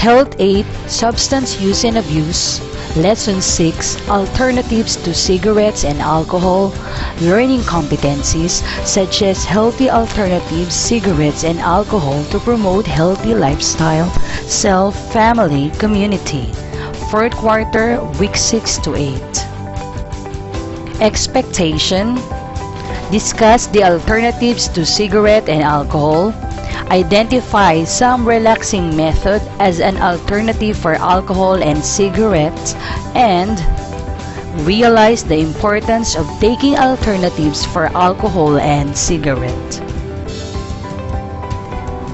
Health 8, Substance Use and Abuse. Lesson 6, Alternatives to Cigarettes and Alcohol. Learning competencies such as healthy alternatives, cigarettes and alcohol to promote healthy lifestyle, self, family, community. Fourth quarter, week 6 to 8. Expectation. Discuss the alternatives to cigarette and alcohol. Identify some relaxing method as an alternative for alcohol and cigarettes, and realize the importance of taking alternatives for alcohol and cigarette.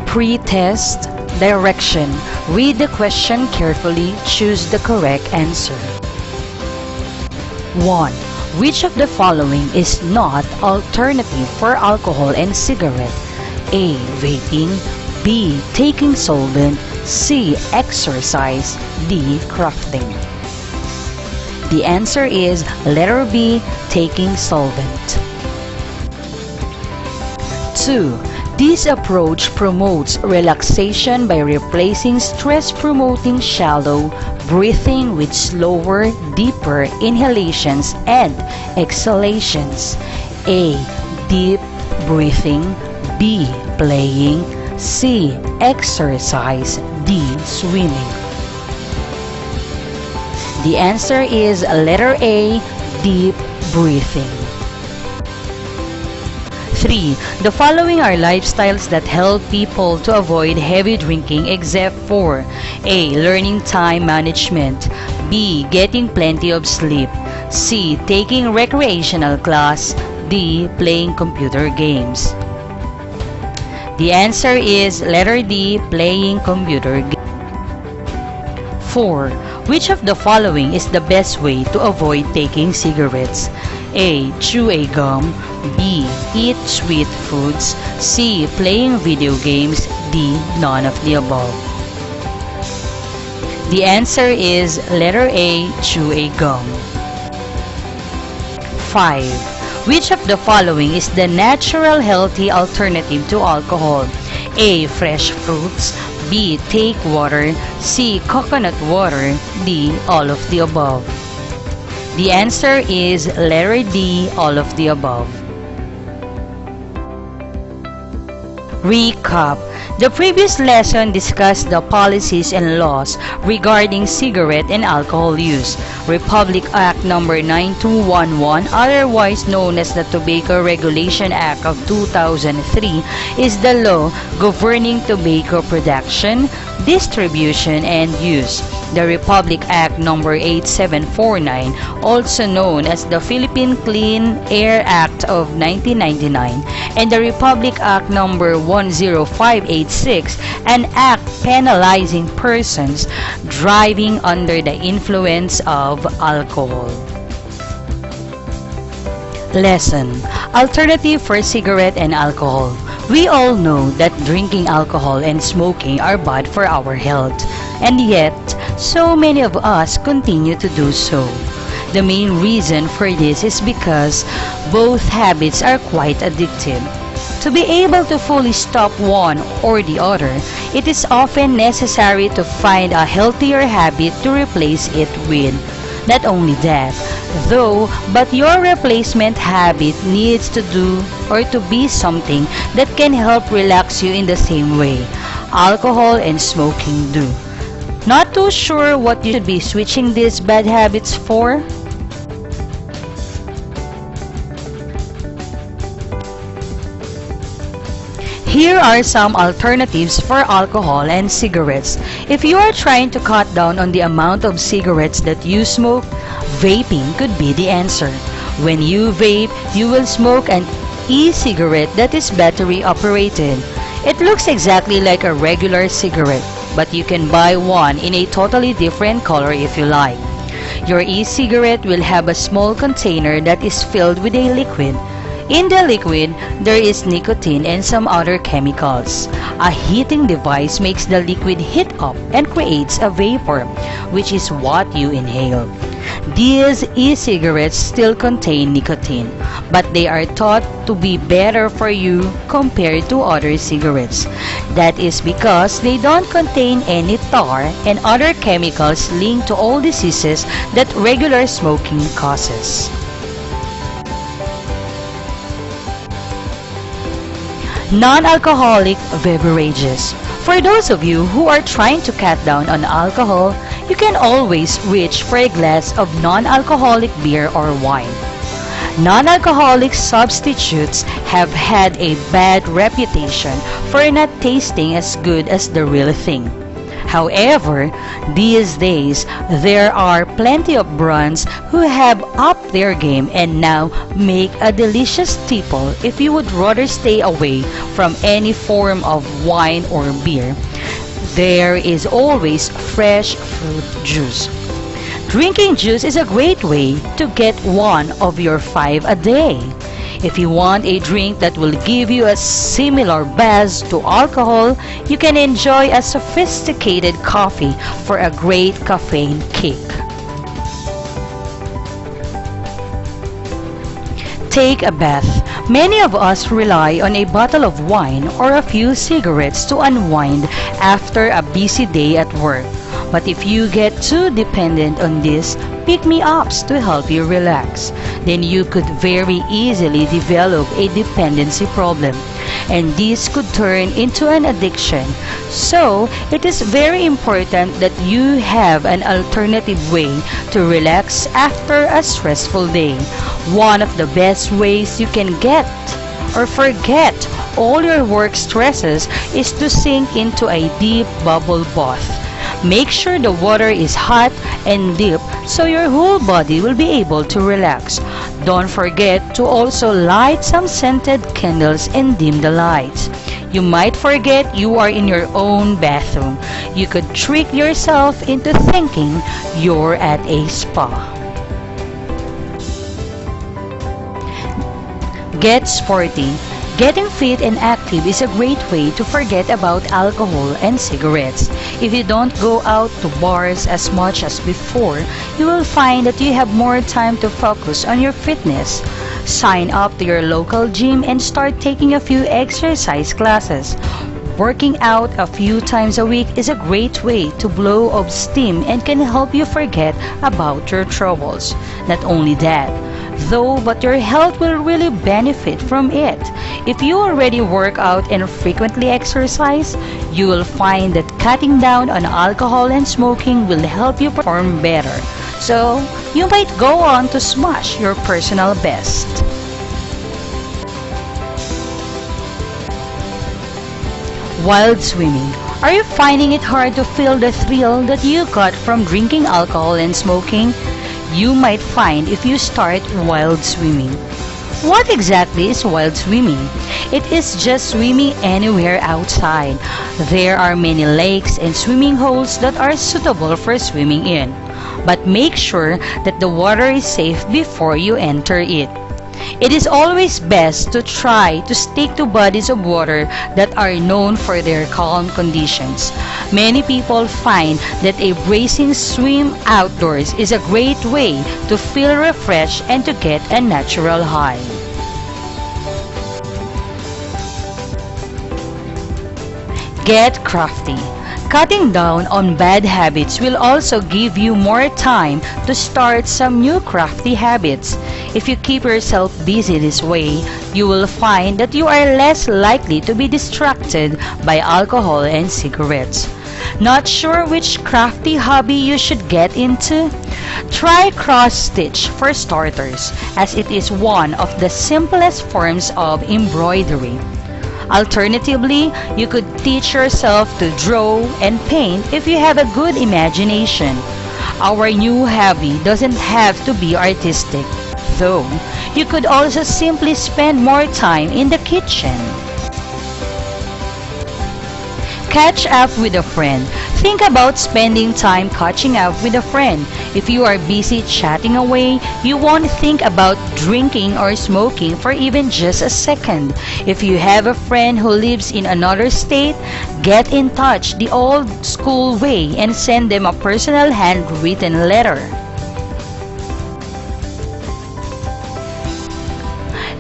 Pre-test direction. Read the question carefully. Choose the correct answer. 1. Which of the following is not alternative for alcohol and cigarette? A. Vaping. B. Taking solvent. C. Exercise. D. Crafting. The answer is letter B. Taking solvent. 2. This approach promotes relaxation by replacing stress-promoting shallow breathing with slower, deeper inhalations and exhalations. A. Deep breathing. B. Playing. C. Exercise. D. Swimming. The answer is letter A. Deep breathing. 3. The following are lifestyles that help people to avoid heavy drinking except for A. Learning time management. B. Getting plenty of sleep. C. Taking recreational class. D. Playing computer games. The answer is letter D. Playing computer games. 4. Which of the following is the best way to avoid taking cigarettes? A. Chew a gum. B. Eat sweet foods. C. Playing video games. D. None of the above. The answer is letter A. Chew a gum. 5. Which of the following is the natural healthy alternative to alcohol? A. Fresh fruits. B. Take water. C. Coconut water. D. All of the above. The answer is letter D. All of the above. Recap. The previous lesson discussed the policies and laws regarding cigarette and alcohol use. Republic Act No. 9211, otherwise known as the Tobacco Regulation Act of 2003, is the law governing tobacco production, distribution, and use. The Republic Act No. 8749, also known as the Philippine Clean Air Act of 1999, and the Republic Act No. 10586, an act penalizing persons driving under the influence of alcohol. Lesson. Alternative for cigarette and alcohol. We all know that drinking alcohol and smoking are bad for our health, and yet, so many of us continue to do so. The main reason for this is because both habits are quite addictive. To be able to fully stop one or the other, it is often necessary to find a healthier habit to replace it with. Not only that, though, but your replacement habit needs to do or to be something that can help relax you in the same way alcohol and smoking do. Not too sure what you should be switching these bad habits for? Here are some alternatives for alcohol and cigarettes. If you are trying to cut down on the amount of cigarettes that you smoke, vaping could be the answer. When you vape, you will smoke an e-cigarette that is battery operated. It looks exactly like a regular cigarette, but you can buy one in a totally different color if you like. Your e-cigarette will have a small container that is filled with a liquid. In the liquid, there is nicotine and some other chemicals. A heating device makes the liquid heat up and creates a vapor, which is what you inhale. These e-cigarettes still contain nicotine, but they are thought to be better for you compared to other cigarettes. That is because they don't contain any tar and other chemicals linked to all diseases that regular smoking causes. Non-alcoholic beverages. For those of you who are trying to cut down on alcohol, you can always reach for a glass of non-alcoholic beer or wine. Non-alcoholic substitutes have had a bad reputation for not tasting as good as the real thing. However, these days, there are plenty of brands who have upped their game and now make a delicious tipple if you would rather stay away from any form of wine or beer. There is always fresh fruit juice. Drinking juice is a great way to get one of your 5 a day. If you want a drink that will give you a similar buzz to alcohol, you can enjoy a sophisticated coffee for a great caffeine kick. Take a bath. Many of us rely on a bottle of wine or a few cigarettes to unwind after a busy day at work. But if you get too dependent on these pick-me-ups to help you relax, then you could very easily develop a dependency problem, and this could turn into an addiction. So, it is very important that you have an alternative way to relax after a stressful day. One of the best ways you can get or forget all your work stresses is to sink into a deep bubble bath. Make sure the water is hot and deep so your whole body will be able to relax. Don't forget to also light some scented candles and dim the lights. You might forget you are in your own bathroom. You could trick yourself into thinking you're at a spa. Get sporty. Getting fit and active is a great way to forget about alcohol and cigarettes. If you don't go out to bars as much as before, you will find that you have more time to focus on your fitness. Sign up to your local gym and start taking a few exercise classes. Working out a few times a week is a great way to blow off steam and can help you forget about your troubles. Not only that, though, but your health will really benefit from it. If you already work out and frequently exercise, you will find that cutting down on alcohol and smoking will help you perform better. So, you might go on to smash your personal best. Wild swimming. Are you finding it hard to feel the thrill that you got from drinking alcohol and smoking? You might find if you start wild swimming. What exactly is wild swimming? It is just swimming anywhere outside. There are many lakes and swimming holes that are suitable for swimming in. But make sure that the water is safe before you enter it. It is always best to try to stick to bodies of water that are known for their calm conditions. Many people find that a bracing swim outdoors is a great way to feel refreshed and to get a natural high. Get crafty. Cutting down on bad habits will also give you more time to start some new crafty habits. If you keep yourself busy this way, you will find that you are less likely to be distracted by alcohol and cigarettes. Not sure which crafty hobby you should get into? Try cross-stitch for starters, as it is one of the simplest forms of embroidery. Alternatively, you could teach yourself to draw and paint if you have a good imagination. Our new hobby doesn't have to be artistic, though. You could also simply spend more time in the kitchen. Catch up with a friend. Think about spending time catching up with a friend. If you are busy chatting away, you won't think about drinking or smoking for even just a second. If you have a friend who lives in another state, get in touch the old school way and send them a personal handwritten letter.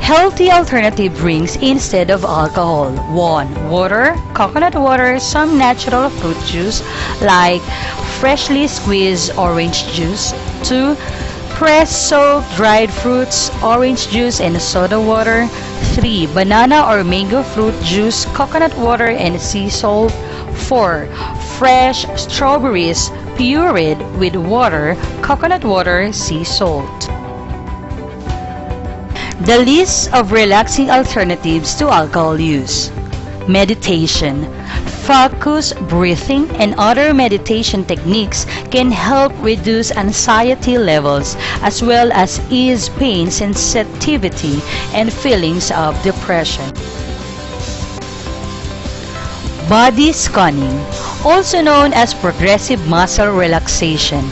Healthy alternative drinks instead of alcohol. 1. Water, coconut water, some natural fruit juice like freshly squeezed orange juice. 2. Pressed soaked dried fruits, orange juice and soda water. 3. Banana or mango fruit juice, coconut water and sea salt. 4. Fresh strawberries pureed with water, coconut water, sea salt. The list of relaxing alternatives to alcohol use. Meditation. Focus breathing and other meditation techniques can help reduce anxiety levels as well as ease pain sensitivity and feelings of depression. Body scanning, also known as progressive muscle relaxation.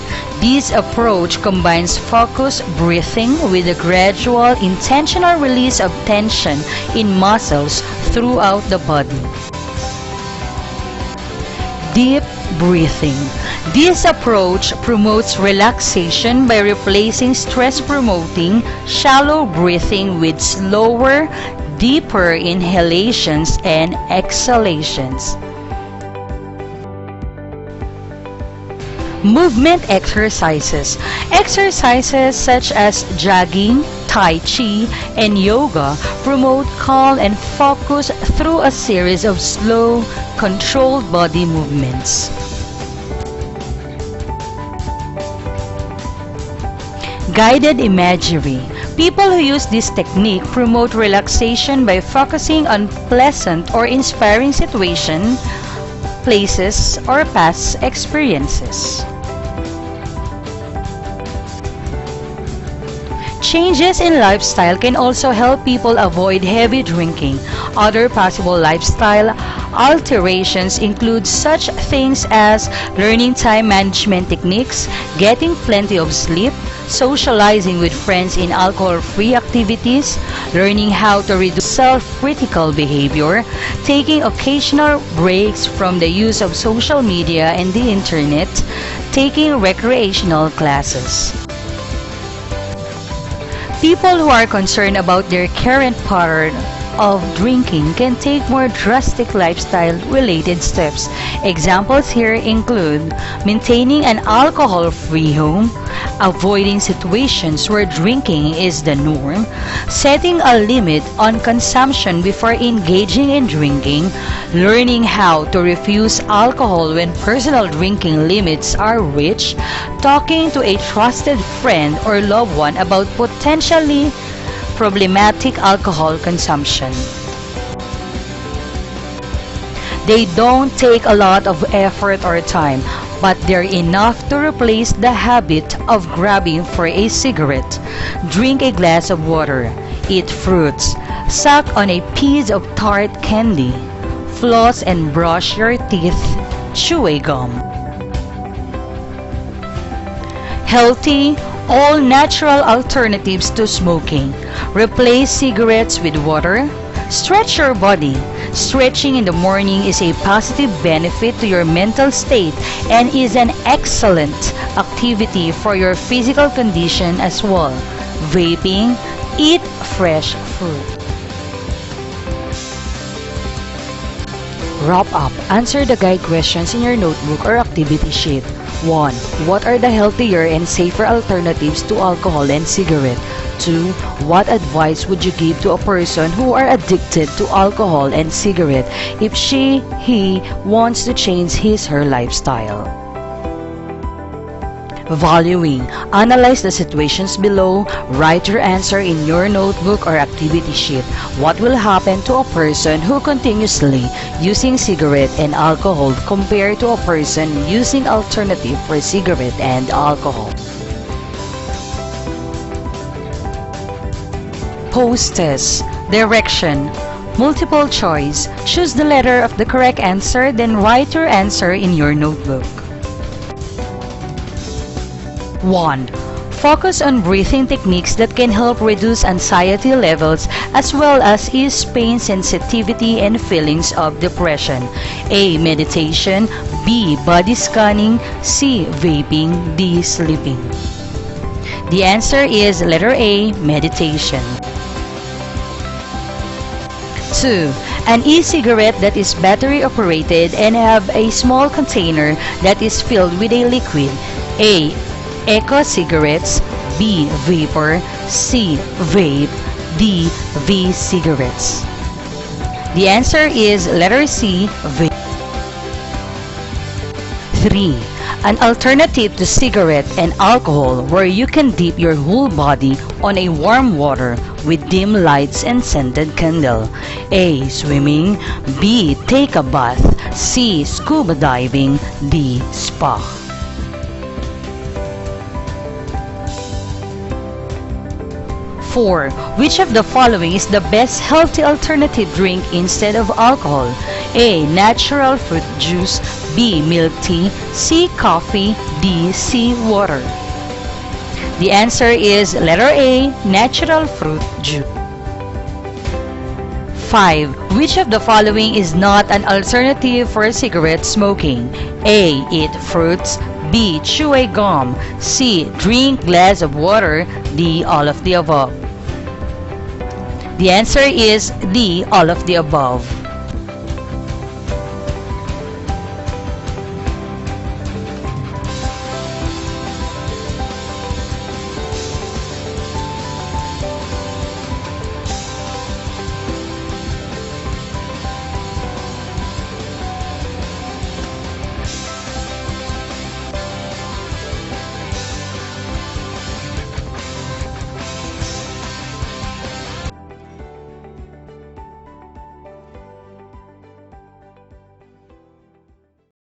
This approach combines focused breathing with a gradual, intentional release of tension in muscles throughout the body. Deep breathing. This approach promotes relaxation by replacing stress-promoting, shallow breathing with slower, deeper inhalations and exhalations. Movement exercises. Exercises such as jogging, tai chi, and yoga promote calm and focus through a series of slow, controlled body movements. Guided imagery. People who use this technique promote relaxation by focusing on pleasant or inspiring situations, places, or past experiences. Changes in lifestyle can also help people avoid heavy drinking. Other possible lifestyle alterations include such things as learning time management techniques, getting plenty of sleep, socializing with friends in alcohol-free activities, learning how to reduce self-critical behavior, taking occasional breaks from the use of social media and the internet, taking recreational classes. People who are concerned about their current pattern of drinking can take more drastic lifestyle-related steps. Examples here include maintaining an alcohol-free home, avoiding situations where drinking is the norm, setting a limit on consumption before engaging in drinking, learning how to refuse alcohol when personal drinking limits are reached, talking to a trusted friend or loved one about potentially problematic alcohol consumption. They don't take a lot of effort or time, but they're enough to replace the habit of grabbing for a cigarette. Drink a glass of water, eat fruits, suck on a piece of tart candy, floss and brush your teeth, chew a gum. Healthy, all-natural alternatives to smoking. Replace cigarettes with water. Stretch your body. Stretching in the morning is a positive benefit to your mental state and is an excellent activity for your physical condition as well. Vaping. Eat fresh fruit. Wrap up. Answer the guide questions in your notebook or activity sheet. 1. What are the healthier and safer alternatives to alcohol and cigarette? 2. What advice would you give to a person who are addicted to alcohol and cigarette if he wants to change his/her lifestyle? Valuing. Analyze the situations below. Write your answer in your notebook or activity sheet. What will happen to a person who continuously using cigarette and alcohol compared to a person using alternative for cigarette and alcohol? Post test. Direction. Multiple choice. Choose the letter of the correct answer, then write your answer in your notebook. 1. Focus on breathing techniques that can help reduce anxiety levels as well as ease pain sensitivity and feelings of depression. A. Meditation. B. Body scanning. C. Vaping. D. Sleeping. The answer is letter A. Meditation. 2. An e-cigarette that is battery operated and have a small container that is filled with a liquid. A. Eco cigarettes. B. Vapor. C. Vape. D. V-cigarettes. The answer is letter C. Vape. 3. An alternative to cigarette and alcohol where you can dip your whole body on a warm water with dim lights and scented candle. A. Swimming. B. Take a bath. C. Scuba diving. D. Spa. 4. Which of the following is the best healthy alternative drink instead of alcohol? A. Natural fruit juice. B. Milk tea. C. Coffee. D. C. Water. The answer is letter A. Natural fruit juice. 5. Which of the following is not an alternative for cigarette smoking? A. Eat fruits. B. Chew a gum. C. Drink glass of water. D. All of the above. The answer is D. All of the above.